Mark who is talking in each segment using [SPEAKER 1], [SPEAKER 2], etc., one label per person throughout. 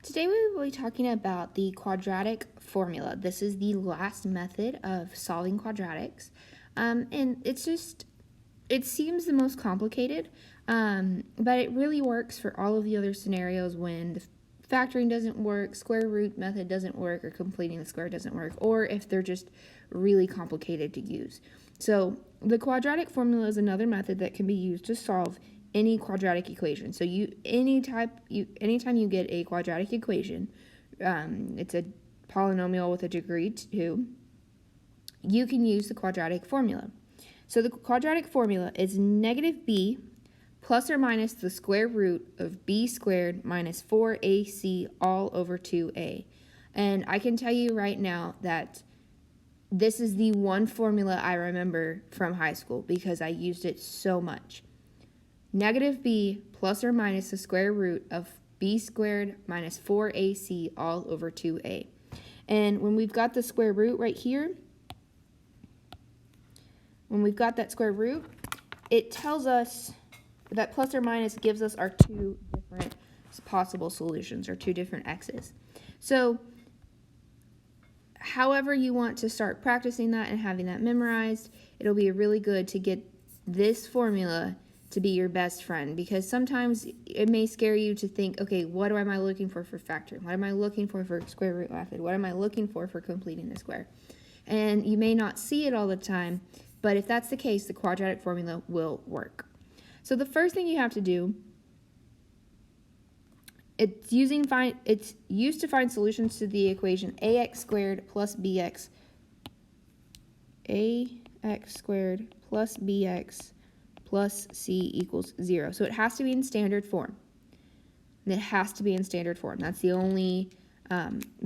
[SPEAKER 1] Today we will be talking about the quadratic formula. This is the last method of solving quadratics. And it seems the most complicated, but it really works for all of the other scenarios when the factoring doesn't work, square root method doesn't work, or completing the square doesn't work, or if they're just really complicated to use. So the quadratic formula is another method that can be used to solve any quadratic equation. So anytime you get a quadratic equation, it's a polynomial with a degree 2, you can use the quadratic formula. So the quadratic formula is negative b plus or minus the square root of b squared minus 4ac all over 2a. And I can tell you right now that this is the one formula I remember from high school because I used it so much. Negative b plus or minus the square root of b squared minus 4ac all over 2a. And when we've got the square root right here, when we've got that square root, it tells us that plus or minus gives us our two different possible solutions, or two different x's. So however you want to start practicing that and having that memorized, it'll be really good to get this formula to be your best friend, because sometimes it may scare you to think, okay, what am I looking for factoring? What am I looking for square root method? What am I looking for completing the square? And you may not see it all the time, but if that's the case, the quadratic formula will work. So the first thing you have to do, it's used to find solutions to the equation ax squared plus bx plus c equals 0. So it has to be in standard form. And it has to be in standard form. That's the only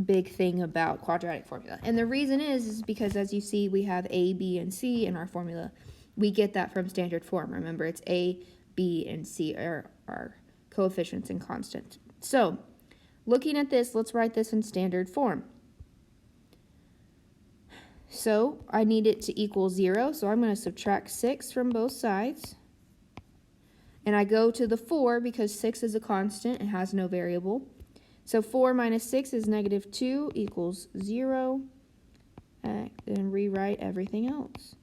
[SPEAKER 1] big thing about quadratic formula. And the reason is because, as you see, we have a, b, and c in our formula. We get that from standard form. Remember, it's a, b, and c are our coefficients and constants. So looking at this, let's write this in standard form. So I need it to equal 0, so I'm going to subtract 6 from both sides. And I go to the 4 because 6 is a constant, it has no variable. So 4 minus 6 is negative 2 equals 0. And rewrite everything else.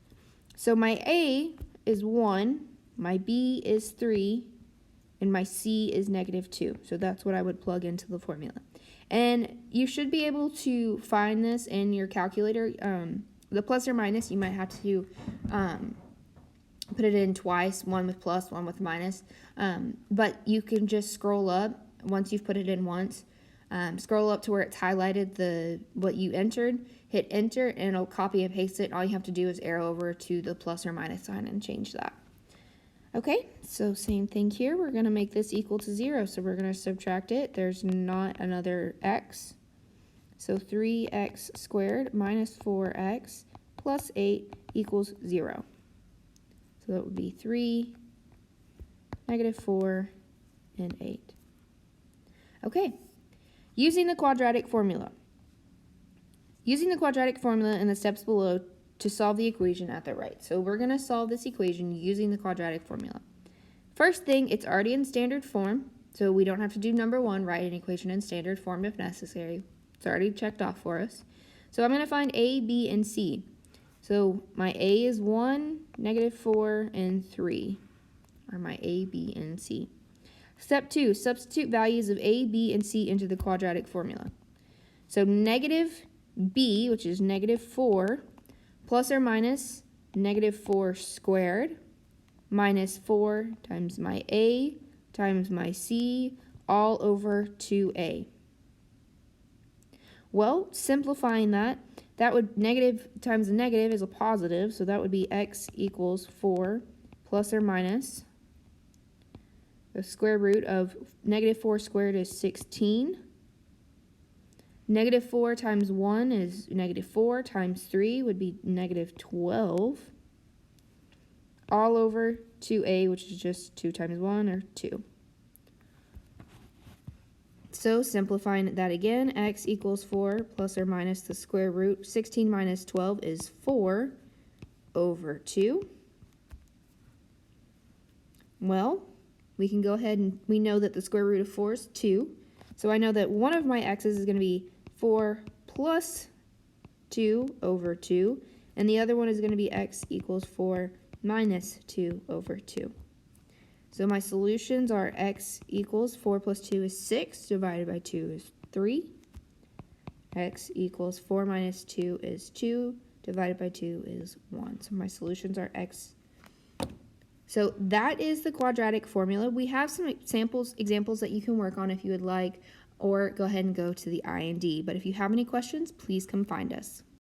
[SPEAKER 1] So my a is 1, my b is 3, and my c is negative 2. So that's what I would plug into the formula. And you should be able to find this in your calculator. The plus or minus, you might have to put it in twice, one with plus, one with minus. But you can just scroll up once you've put it in once. Scroll up to where it's highlighted what you entered, hit enter, and it'll copy and paste it. All you have to do is arrow over to the plus or minus sign and change that. Okay, so same thing here. We're going to make this equal to 0, so we're going to subtract it. There's not another x. So 3x squared minus 4x plus 8 equals 0. So that would be 3, negative 4, and 8. Okay, using the quadratic formula. Using the quadratic formula in the steps below to solve the equation at the right. So we're going to solve this equation using the quadratic formula. First thing, it's already in standard form, so we don't have to do number 1, write an equation in standard form if necessary. It's already checked off for us. So I'm going to find a, b, and c. So my a is 1, negative 4, and 3 are my a, b, and c. Step 2, substitute values of a, b, and c into the quadratic formula. So negative b, which is negative 4, plus or minus negative 4 squared, minus 4 times my a times my c, all over 2a. Well, simplifying that would, negative times a negative is a positive, so that would be x equals 4 plus or minus the square root of negative 4 squared is 16. Negative 4 times 1 is negative 4, times 3 would be negative 12, all over 2a, which is just 2 times 1, or 2. So simplifying that again, x equals 4 plus or minus the square root. 16 minus 12 is 4 over 2. Well, we can go ahead and we know that the square root of 4 is 2. So I know that one of my x's is going to be 4 plus 2 over 2, and the other one is going to be x equals 4 minus 2 over 2. So my solutions are x equals 4 plus 2 is 6, divided by 2 is 3. X equals 4 minus 2 is 2, divided by 2 is 1. So my solutions are x. So that is the quadratic formula. We have some examples that you can work on if you would like, or go ahead and go to the I&D. But if you have any questions, please come find us.